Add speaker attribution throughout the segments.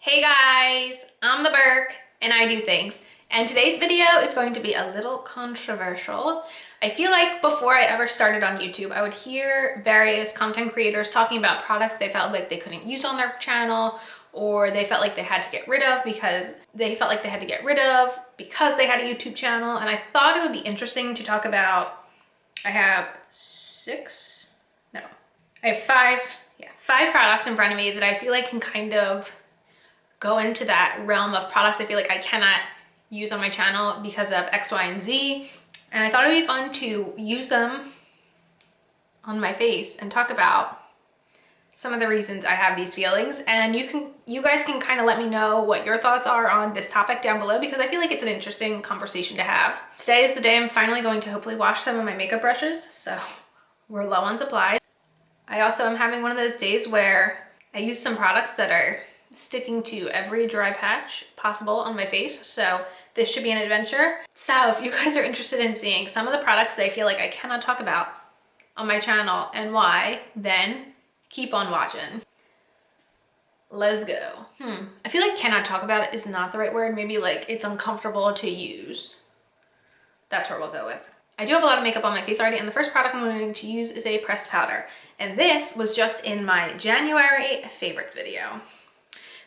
Speaker 1: Hey guys, I'm the Burke and I do things. And today's video is going to be a little controversial. I feel like before I ever started on YouTube, I would hear various content creators talking about products they felt like they couldn't use on their channel, or they felt like they had to get rid of because they had a YouTube channel. And I thought it would be interesting to talk about, I have five products in front of me that I feel like can kind of go into that realm of products I feel like I cannot use on my channel because of X, Y, and Z. And I thought it would be fun to use them on my face and talk about some of the reasons I have these feelings. And you guys can kind of let me know what your thoughts are on this topic down below, because I feel like it's an interesting conversation to have. Today is the day I'm finally going to hopefully wash some of my makeup brushes, so we're low on supplies. I also am having one of those days where I use some products that are sticking to every dry patch possible on my face, so this should be an adventure. So if you guys are interested in seeing some of the products that I feel like I cannot talk about on my channel and why, then keep on watching. Let's go. I feel like cannot talk about it is not the right word. Maybe like it's uncomfortable to use. That's what we'll go with. I do have a lot of makeup on my face already, and the first product I'm going to use is a pressed powder. And this was just in my January favorites video.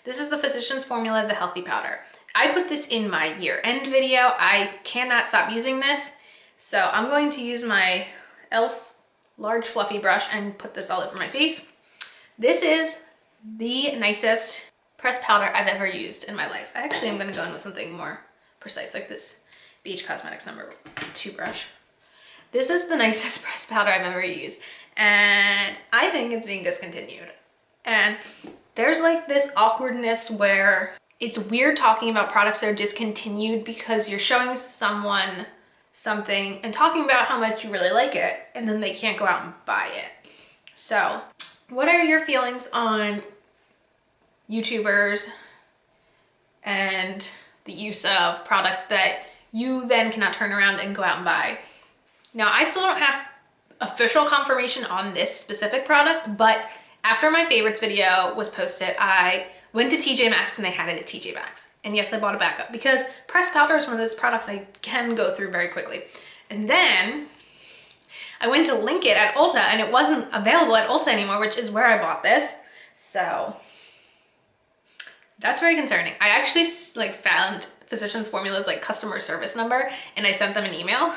Speaker 1: This is the Physicians Formula, the Healthy Powder. I put this in my year-end video. I cannot stop using this. So I'm going to use my e.l.f. large fluffy brush and put this all over my face. This is the nicest pressed powder I've ever used in my life. I actually am going to go in with something more precise, like this BH Cosmetics #2 brush. This is the nicest pressed powder I've ever used, and I think it's being discontinued. And there's like this awkwardness where it's weird talking about products that are discontinued because you're showing someone something and talking about how much you really like it, and then they can't go out and buy it. So what are your feelings on YouTubers and the use of products that you then cannot turn around and go out and buy? Now, I still don't have official confirmation on this specific product, but after my favorites video was posted, I went to TJ Maxx and they had it at TJ Maxx. And yes, I bought a backup because pressed powder is one of those products I can go through very quickly. And then I went to link it at Ulta and it wasn't available at Ulta anymore, which is where I bought this. So that's very concerning. I actually found Physicians Formula's customer service number and I sent them an email.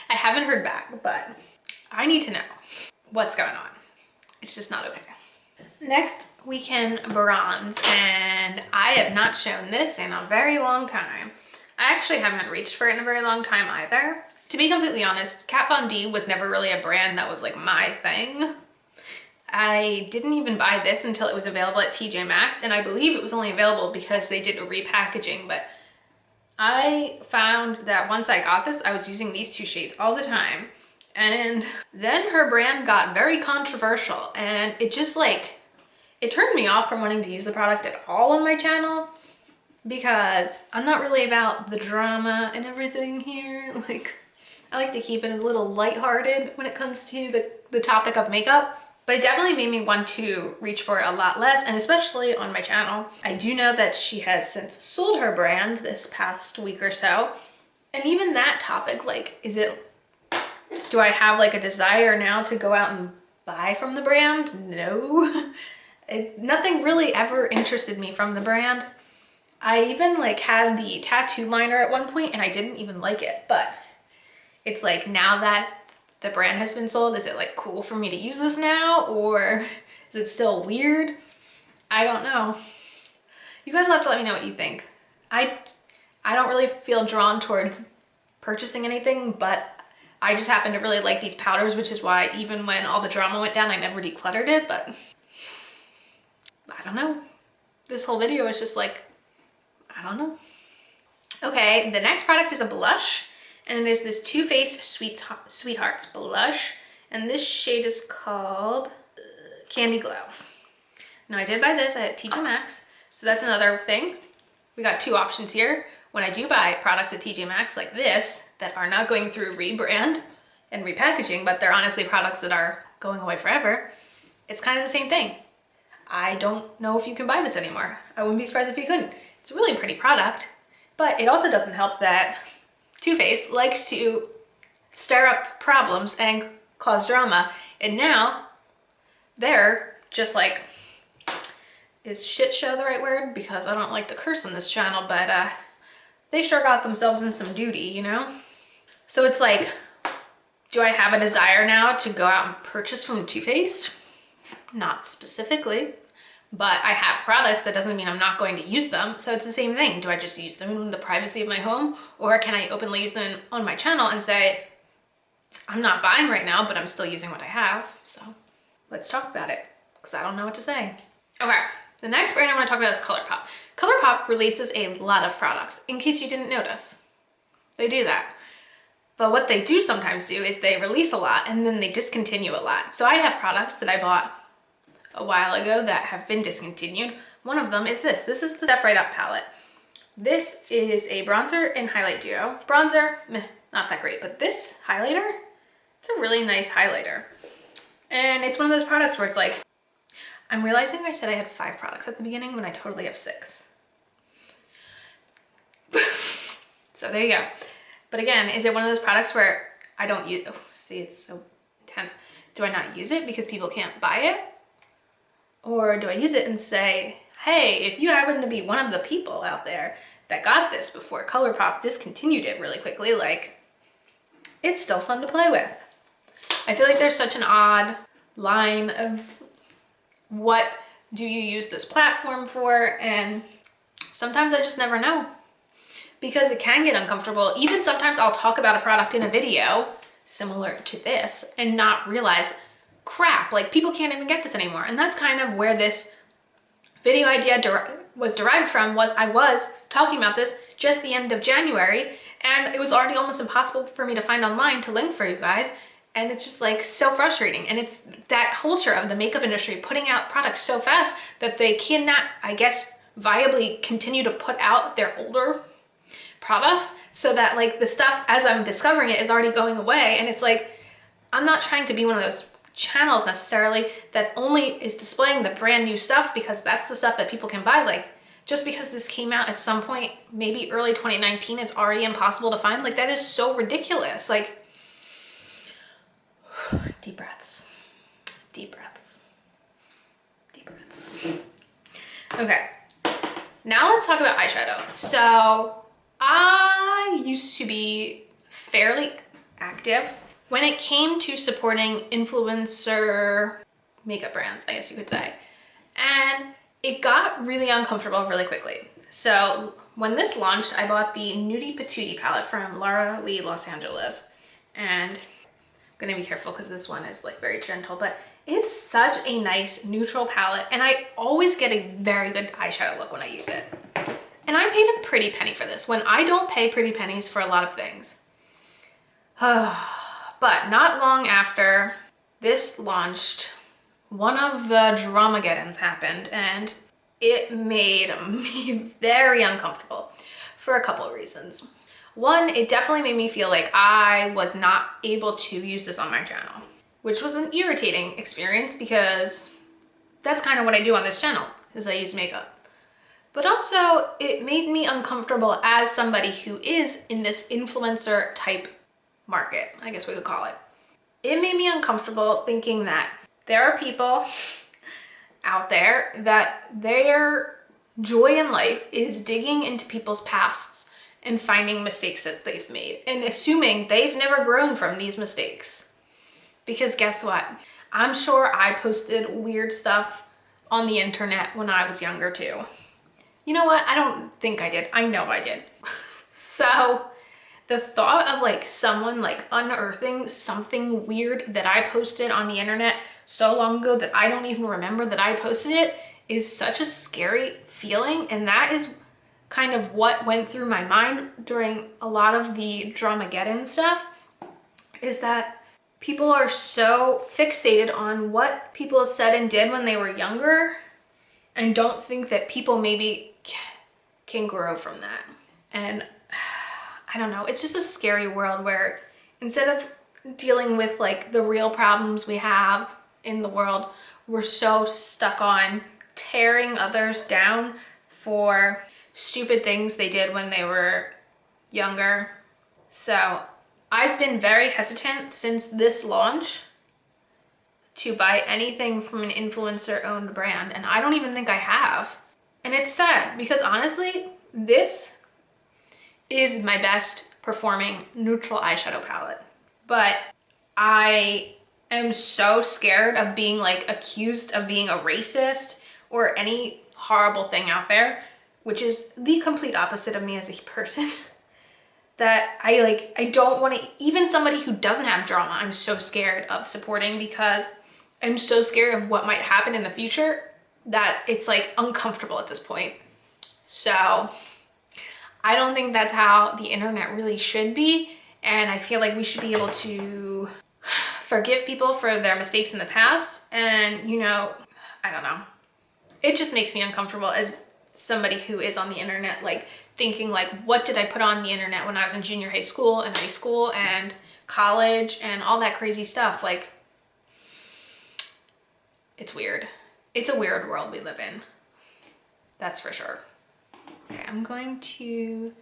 Speaker 1: I haven't heard back, but I need to know what's going on. It's just not okay. Next, we can bronze, and I have not shown this in a very long time. I actually haven't reached for it in a very long time either. To be completely honest, Kat Von D was never really a brand that was like my thing. I didn't even buy this until it was available at TJ Maxx, and I believe it was only available because they did a repackaging, but I found that once I got this, I was using these two shades all the time. And then her brand got very controversial, and it just it turned me off from wanting to use the product at all on my channel, because I'm not really about the drama and everything here. I like to keep it a little lighthearted when it comes to the topic of makeup. But it definitely made me want to reach for it a lot less, and especially on my channel. I do know that she has since sold her brand this past week or so. And even that topic, do I have a desire now to go out and buy from the brand? No. Nothing really ever interested me from the brand. I even had the tattoo liner at one point and I didn't even like it, but it's now that the brand has been sold, is it cool for me to use this now, or is it still weird? I don't know. You guys will have to let me know what you think. I don't really feel drawn towards purchasing anything, but I just happen to really like these powders, which is why even when all the drama went down, I never decluttered it, but I don't know. This whole video is just I don't know. Okay, the next product is a blush, and it is this Too Faced Sweethearts blush, and this shade is called Candy Glow. Now, I did buy this at TJ Maxx, so that's another thing. We got two options here. When I do buy products at TJ Maxx like this that are not going through rebrand and repackaging, but they're honestly products that are going away forever, it's kind of the same thing. I don't know if you can buy this anymore. I wouldn't be surprised if you couldn't. It's a really pretty product, but it also doesn't help that Too Faced likes to stir up problems and cause drama. And now they're just like, is shit show the right word? Because I don't like to curse on this channel, but they sure got themselves in some duty, you know? So it's like, do I have a desire now to go out and purchase from Too Faced? Not specifically, but I have products. That doesn't mean I'm not going to use them. So it's the same thing. Do I just use them in the privacy of my home, or can I openly use them on my channel and say, I'm not buying right now, but I'm still using what I have. So let's talk about it, because I don't know what to say. Okay, the next brand I want to talk about is Colourpop. Colourpop releases a lot of products, in case you didn't notice. They do that. But what they do sometimes do is they release a lot and then they discontinue a lot. So I have products that I bought a while ago that have been discontinued. One of them is this. This is the Step Right Up palette. This is a bronzer and highlight duo. Bronzer, meh, not that great, but this highlighter, it's a really nice highlighter. And it's one of those products where it's like, I'm realizing I said I had 5 products at the beginning when I totally have 6. So there you go. But again, is it one of those products where I don't use, oh, see, it's so intense. Do I not use it because people can't buy it? Or do I use it and say, hey, if you happen to be one of the people out there that got this before Colourpop discontinued it really quickly, like, it's still fun to play with. I feel like there's such an odd line of what do you use this platform for, and sometimes I just never know. Because it can get uncomfortable. Even sometimes I'll talk about a product in a video similar to this and not realize, crap, like people can't even get this anymore. And that's kind of where this video idea was derived from. Was I was talking about this just the end of January, and it was already almost impossible for me to find online to link for you guys. And it's just like so frustrating. And it's that culture of the makeup industry putting out products so fast that they cannot, I guess, viably continue to put out their older products, so that like the stuff as I'm discovering it is already going away. And it's like, I'm not trying to be one of those channels necessarily that only is displaying the brand new stuff because that's the stuff that people can buy. Like, just because this came out at some point, maybe early 2019, it's already impossible to find. Like, that is so ridiculous. Like, deep breaths, deep breaths, deep breaths. Okay, now let's talk about eyeshadow. So I used to be fairly active when it came to supporting influencer makeup brands, I guess you could say. And it got really uncomfortable really quickly. So when this launched, I bought the Nudie Patootie palette from Lara Lee Los Angeles. And I'm gonna be careful because this one is like very gentle, but it's such a nice neutral palette. And I always get a very good eyeshadow look when I use it. And I paid a pretty penny for this, when I don't pay pretty pennies for a lot of things. But not long after this launched, one of the Dramageddons happened, and it made me very uncomfortable for a couple of reasons. One, it definitely made me feel like I was not able to use this on my channel, which was an irritating experience because that's kind of what I do on this channel, is I use makeup. But also, it made me uncomfortable as somebody who is in this influencer type market, I guess we could call it. It made me uncomfortable thinking that there are people out there that their joy in life is digging into people's pasts and finding mistakes that they've made and assuming they've never grown from these mistakes. Because guess what? I'm sure I posted weird stuff on the internet when I was younger too. You know what? I don't think I did. I know I did. So the thought of like someone like unearthing something weird that I posted on the internet so long ago that I don't even remember that I posted it is such a scary feeling. And that is kind of what went through my mind during a lot of the Dramageddon stuff, is that people are so fixated on what people said and did when they were younger and don't think that people maybe can grow from that. And I don't know, it's just a scary world where instead of dealing with like the real problems we have in the world, we're so stuck on tearing others down for stupid things they did when they were younger. So I've been very hesitant since this launch to buy anything from an influencer owned brand, and I don't even think I have. And it's sad because honestly, this is my best performing neutral eyeshadow palette. But I am so scared of being like accused of being a racist or any horrible thing out there, which is the complete opposite of me as a person. That I don't want to, even somebody who doesn't have drama, I'm so scared of supporting because I'm so scared of what might happen in the future that it's like uncomfortable at this point. So I don't think that's how the internet really should be. And I feel like we should be able to forgive people for their mistakes in the past. And, you know, I don't know. It just makes me uncomfortable as somebody who is on the internet, like thinking like, what did I put on the internet when I was in junior high school and high school and college and all that crazy stuff? Like, it's weird. It's a weird world we live in. That's for sure. Okay, I'm going to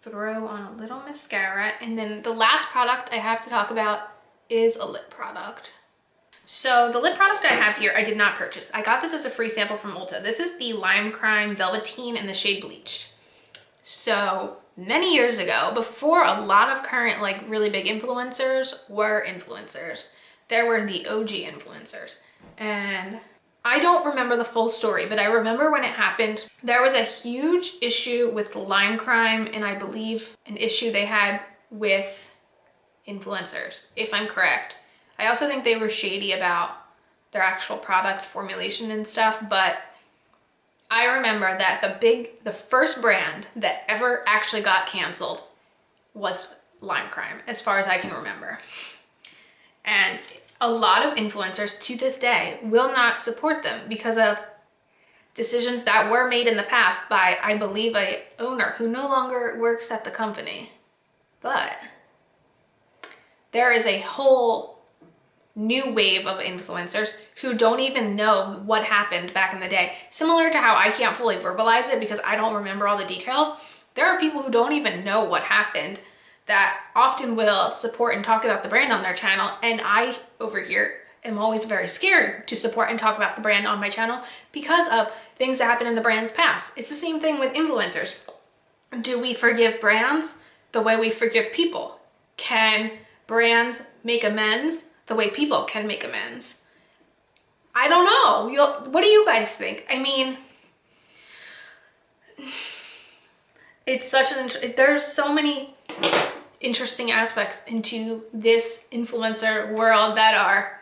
Speaker 1: throw on a little mascara, and then the last product I have to talk about is a lip product. So the lip product I have here, I did not purchase. I got this as a free sample from Ulta. This is the Lime Crime Velveteen in the shade Bleached. So many years ago, before a lot of current like really big influencers were influencers, there were the OG influencers. And I don't remember the full story, but I remember when it happened, there was a huge issue with Lime Crime, and I believe an issue they had with influencers, if I'm correct. I also think they were shady about their actual product formulation and stuff, but I remember that the first brand that ever actually got canceled was Lime Crime, as far as I can remember. And a lot of influencers to this day will not support them because of decisions that were made in the past by, I believe, a owner who no longer works at the company. But there is a whole new wave of influencers who don't even know what happened back in the day. Similar to how I can't fully verbalize it because I don't remember all the details, there are people who don't even know what happened that often will support and talk about the brand on their channel, and I over here am always very scared to support and talk about the brand on my channel because of things that happen in the brand's past. It's the same thing with influencers. Do we forgive brands the way we forgive people? Can brands make amends the way people can make amends? I don't know. What do you guys think? I mean, it's such there's so many interesting aspects into this influencer world that are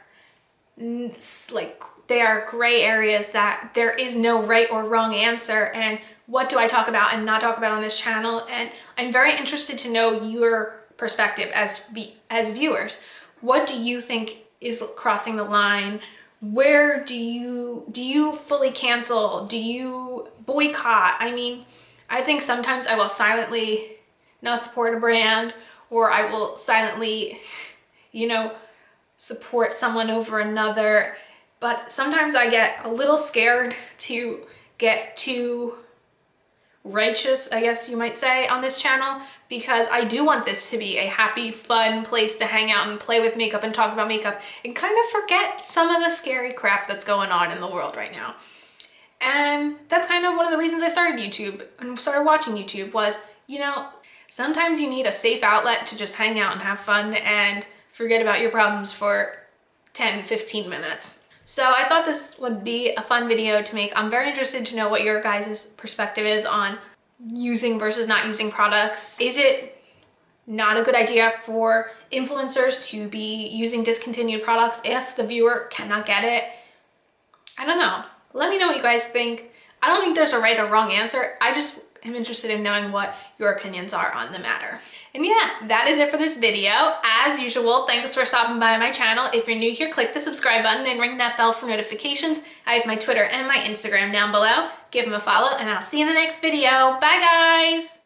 Speaker 1: like, they are gray areas that there is no right or wrong answer. And what do I talk about and not talk about on this channel? And I'm very interested to know your perspective as viewers. What do you think is crossing the line? Where do you fully cancel? Do you boycott? I mean, I think sometimes I will silently not support a brand, or I will silently, you know, support someone over another. But sometimes I get a little scared to get too righteous, I guess you might say, on this channel, because I do want this to be a happy, fun place to hang out and play with makeup and talk about makeup and kind of forget some of the scary crap that's going on in the world right now. And that's kind of one of the reasons I started YouTube and started watching YouTube was, you know, sometimes you need a safe outlet to just hang out and have fun and forget about your problems for 10, 15 minutes. So I thought this would be a fun video to make. I'm very interested to know what your guys' perspective is on using versus not using products. Is it not a good idea for influencers to be using discontinued products if the viewer cannot get it? I don't know. Let me know what you guys think. I don't think there's a right or wrong answer. I just am interested in knowing what your opinions are on the matter. And yeah, that is it for this video. As usual, thanks for stopping by my channel. If you're new here, click the subscribe button and ring that bell for notifications. I have my Twitter and my Instagram down below. Give them a follow, and I'll see you in the next video. Bye, guys!